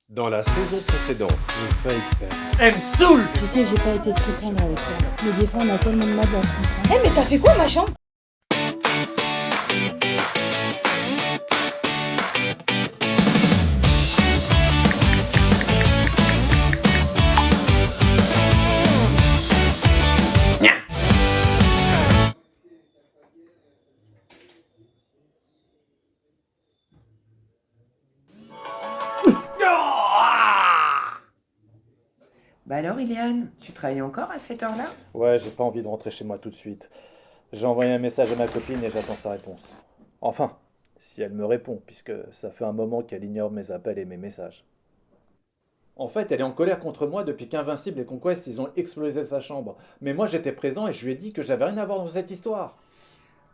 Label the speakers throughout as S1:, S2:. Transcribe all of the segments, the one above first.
S1: Dans la saison précédente, j'ai failli te perdre.
S2: Elle me saoule.
S3: Je sais que j'ai pas été très tendre avec toi, mais des fois on a tellement de mal à se comprendre.
S4: Eh mais t'as fait quoi ma chambre?
S5: Bah alors, Iliane, tu travailles encore à cette heure-là?
S2: Ouais, j'ai pas envie de rentrer chez moi tout de suite. J'ai envoyé un message à ma copine et j'attends sa réponse. Enfin, si elle me répond, puisque ça fait un moment qu'elle ignore mes appels et mes messages. En fait, elle est en colère contre moi depuis qu'Invincible et Conquest, ils ont explosé sa chambre. Mais moi, j'étais présent et je lui ai dit que j'avais rien à voir dans cette histoire.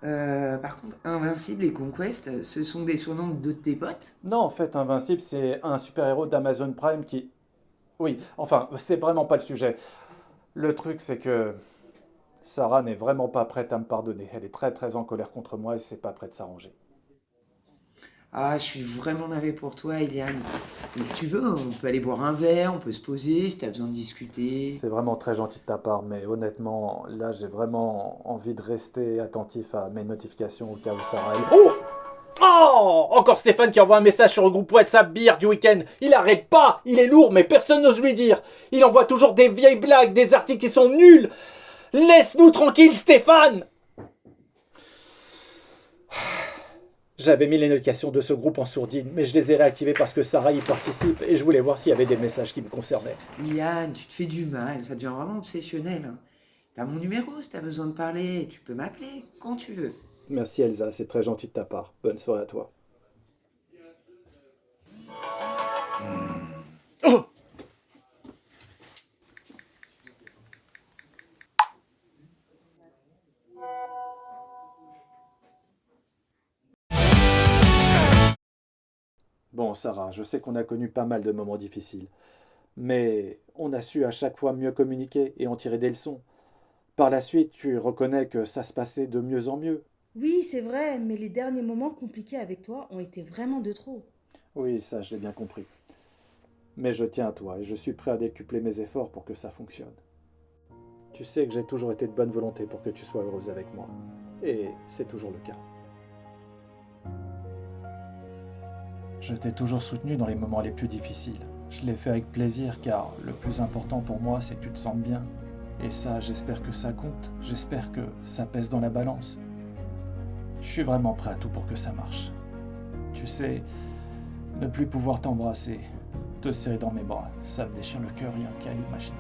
S5: Par contre, Invincible et Conquest, ce sont des surnoms de tes potes?
S2: Non, en fait, Invincible, c'est un super-héros d'Amazon Prime qui... Oui, enfin, c'est vraiment pas le sujet. Le truc, c'est que Sarah n'est vraiment pas prête à me pardonner. Elle est très très en colère contre moi et c'est pas prêt de s'arranger.
S5: Ah, je suis vraiment navré pour toi, Iliane. Mais si tu veux, on peut aller boire un verre, on peut se poser, si t'as besoin de discuter.
S2: C'est vraiment très gentil de ta part, mais honnêtement, là, j'ai vraiment envie de rester attentif à mes notifications au cas où Sarah... Oh! Oh! Encore Stéphane qui envoie un message sur le groupe WhatsApp Beer du week-end. Il arrête pas! Il est lourd, mais personne n'ose lui dire. Il envoie toujours des vieilles blagues, des articles qui sont nuls. Laisse-nous tranquille, Stéphane! J'avais mis les notifications de ce groupe en sourdine, mais je les ai réactivées parce que Sarah y participe et je voulais voir s'il y avait des messages qui me concernaient.
S5: Iliane, tu te fais du mal, ça devient vraiment obsessionnel, hein. T'as mon numéro si t'as besoin de parler, tu peux m'appeler quand tu veux.
S2: Merci Elsa, c'est très gentil de ta part. Bonne soirée à toi. Oh! Bon, Sarah, je sais qu'on a connu pas mal de moments difficiles, mais on a su à chaque fois mieux communiquer et en tirer des leçons. Par la suite, tu reconnais que ça se passait de mieux en mieux.
S3: Oui, c'est vrai, mais les derniers moments compliqués avec toi ont été vraiment de trop.
S2: Oui, ça, je l'ai bien compris. Mais je tiens à toi et je suis prêt à décupler mes efforts pour que ça fonctionne. Tu sais que j'ai toujours été de bonne volonté pour que tu sois heureuse avec moi. Et c'est toujours le cas. Je t'ai toujours soutenu dans les moments les plus difficiles. Je l'ai fait avec plaisir car le plus important pour moi, c'est que tu te sentes bien. Et ça, j'espère que ça compte. J'espère que ça pèse dans la balance. Je suis vraiment prêt à tout pour que ça marche. Tu sais, ne plus pouvoir t'embrasser, te serrer dans mes bras, ça me déchire le cœur rien qu'à l'imaginer.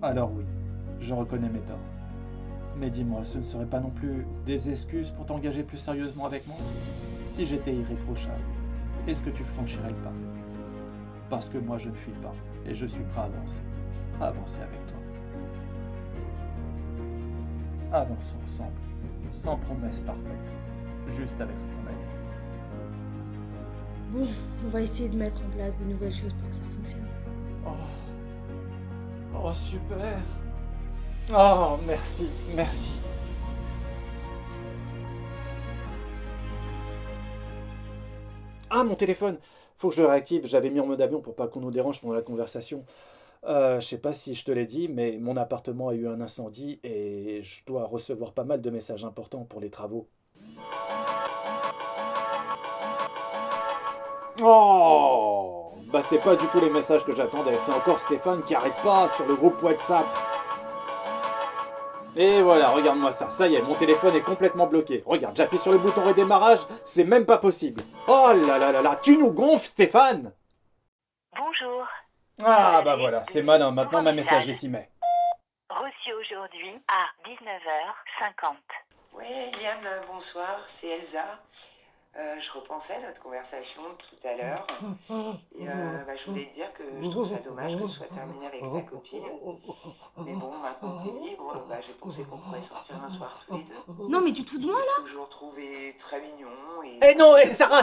S2: Alors oui, je reconnais mes torts. Mais dis-moi, ce ne serait pas non plus des excuses pour t'engager plus sérieusement avec moi? Si j'étais irréprochable, est-ce que tu franchirais le pas? Parce que moi je ne fuis pas, et je suis prêt à avancer avec toi. Avançons ensemble, sans promesse parfaite, juste avec ce qu'on aime.
S3: Bon, on va essayer de mettre en place de nouvelles choses pour que ça fonctionne.
S2: Oh, super! Oh, merci, merci. Ah, mon téléphone! Faut que je le réactive, j'avais mis en mode avion pour pas qu'on nous dérange pendant la conversation. Je sais pas si je te l'ai dit, mais mon appartement a eu un incendie et je dois recevoir pas mal de messages importants pour les travaux. Oh! Bah c'est pas du tout les messages que j'attendais, c'est encore Stéphane qui arrête pas sur le groupe WhatsApp. Et voilà, regarde-moi ça, ça y est, mon téléphone est complètement bloqué. Regarde, j'appuie sur le bouton redémarrage, c'est même pas possible. Oh là là là là, tu nous gonfles Stéphane!
S6: Bonjour.
S2: Ah bah voilà, c'est malin, maintenant ma messagerie s'y met.
S6: Reçu aujourd'hui à 19h50.
S5: Ouais, Iliane, bonsoir, c'est Elsa. Je repensais à notre conversation tout à l'heure. Et je voulais te dire que je trouve ça dommage que ce soit terminé avec ta copine. Mais bon, maintenant que t'es libre, j'ai pensé qu'on pourrait sortir un soir tous les deux.
S3: Non, mais tu te fous de moi là?
S5: Toujours trouvé très mignon et...
S2: Eh non, Sarah,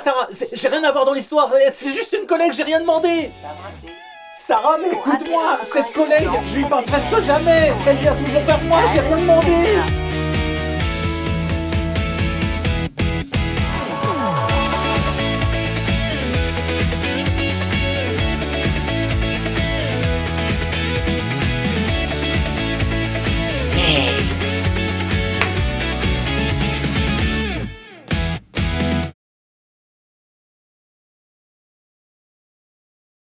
S2: j'ai rien à voir dans l'histoire, c'est juste une collègue, j'ai rien demandé.
S5: Pas braqué.
S2: Sarah, mais écoute-moi, cette collègue, je lui parle presque jamais. Elle vient toujours vers moi, j'ai rien demandé.